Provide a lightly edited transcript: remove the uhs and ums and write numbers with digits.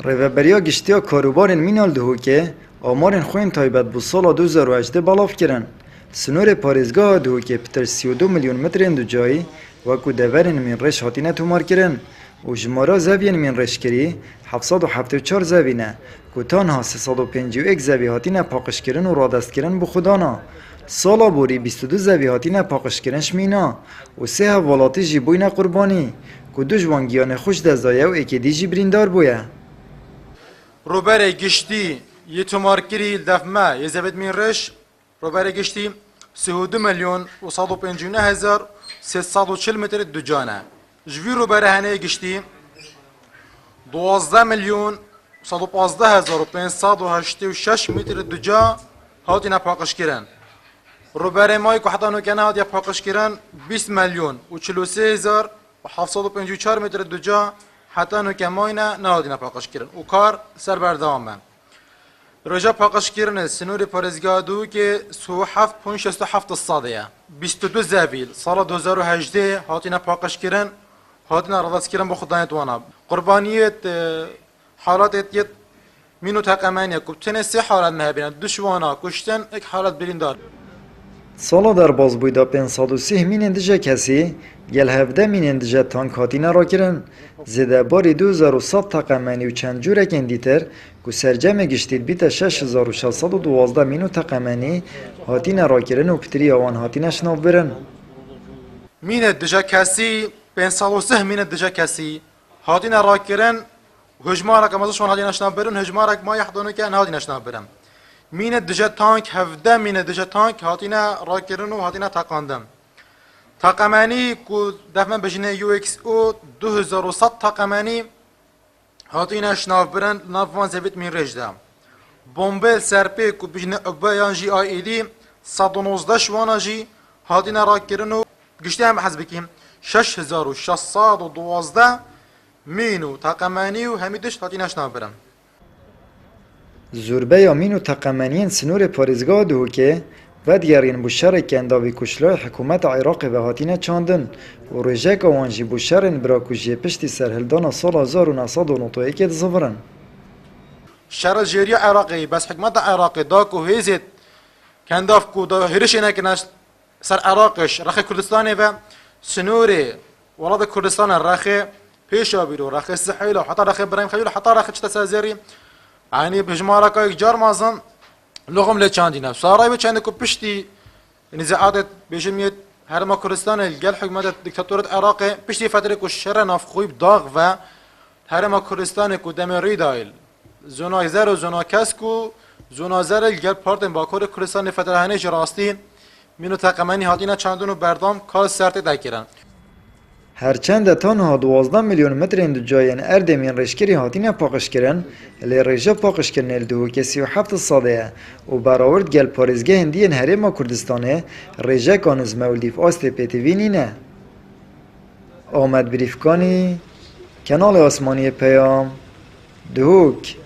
ریوبریا گشتیا کاروبارن مینال دهوکه آمارن خوین تایبت بو سالا 2018 بلاف کرن. سنور پارێزگاha dihûkê pitir 32 milyon metrên du cayî wekû deverên mînreş hatine tomar kirin û jimara zeviyên mînreşkirî 774 zevî ne ku tanha 351 zevî hatine paqijkirin û radestkirin bi xwedana. Sala borî 22 zevî hatine paqijkirin şmîna û sê hevwelatî jî bûyne qurbanî ku du ji wan giyanê xweş dezaye û êkêdî jî birîndar bûye. روبر گشتی یه تومارکری دفمه یه زبد مینرش روبر گشتی 32 میلیون و 159 هزار 340 متر دو جانه جوی روبر هنه گشتی 12 میلیون 115 هزار و 586 متر دو جا هاتی نپاقش کرن. روبر مای که حتی نکنه هاتی پاقش کرن 20 میلیون و 43 هزار و 754 متر دو جا حتی نکه ماینا نهادی نپاقش کرن و کار سر بردامه. رجا پاقش کردن سنوری پارێزگا دو که 37.67 صادیه 22 زویل سال 2018 هاتینا پاقش کردن هاتینا رضاست کردن با خدایت وانا قربانیت حالات اتیت مینو تقمانیه کبتن سه حالت مهبینه دشوانا کشتن یک حالت بریندار. Sala derbas bûyda 530 mînên dije kesî gel 17 mînên dije tank hatine rakirin. Zêdebarî 2100 teqemenî û çend cûrekên dîtir ku sercemê giştî bîte 6612 mîn û teqemenî hatine rakirin û pitiriya wan hatine şinavbirin. Mînê dije kesî 530 mînê dije kesî hatine rakirin hejmarek amazı şon hatine şinavbirin hejmarek ma yahdonike hatine şinavbirin. مینه دجا تانک 17 مینه دجا تانک هاتینا راکرن و هاتینا تاقاندم. تاقمانی کو دفعه بجنه یو ایکس او 2100 تاقمانی هاتینا شناف برند نافوان زبیت مین رجدم. بمبل سرپی کو بجنه ابایان جی آی ایدی 119 شوانا جی هاتینا راکرن و گشته هم حسب بکیم 6612 مینو تاقمانی و همیدش هاتینا شناف برند. Zurbeya mîn û teqemeniyên sinûrê parêzgeha Duhokê vedigerîn bû şerekê endavî kuşlayê hikûmeta Iraqê ve hatine çandin û rêjeka wan jî bû şerên birakujiyê piştî serhildana sala 1991 dizivirin. Şer Algeriya Iraqê bes hikûmeta Iraqê da ku hêzê kendav ku da herişê nekirine ser Iraqîş Rexê Kurdistanê ve sinûrê welata Kurdistanê Rexê pêşa bîro Rexê Sihîl û heta Rexê Birahîm Xelîl û heta Rexê çita Sezerî yani بجمارك جار مازن لغم لچاندينا ساراي بچند کو پشتي نزاعات بجميت هرما كردستان الجل حكومه ديكتاتورة العراق پشتي فتره کو شر نافخوي داغ و هرما كردستان کو دمري دايل زونا زر و زونا كاسكو زونا زر الجل پارتن باكور كردستان فتره هنه جراستي مينو تقمني هاتينا چاندون و بردام کال سرت دکران. Herçend tanha 12 milyon metrên du cayên Erdemên reşkerî hatine paqijkirin, lê rêja paqijkirinê li Duhokê 37 sade ye û berawirt gel parêzgehên diyên Herêma Kurdistanê rêjeka Nizmewlîv Astê pêtîvî nîne. Amed Birîfkanî, Kenalê Asmaniyê Peyam, Duhok.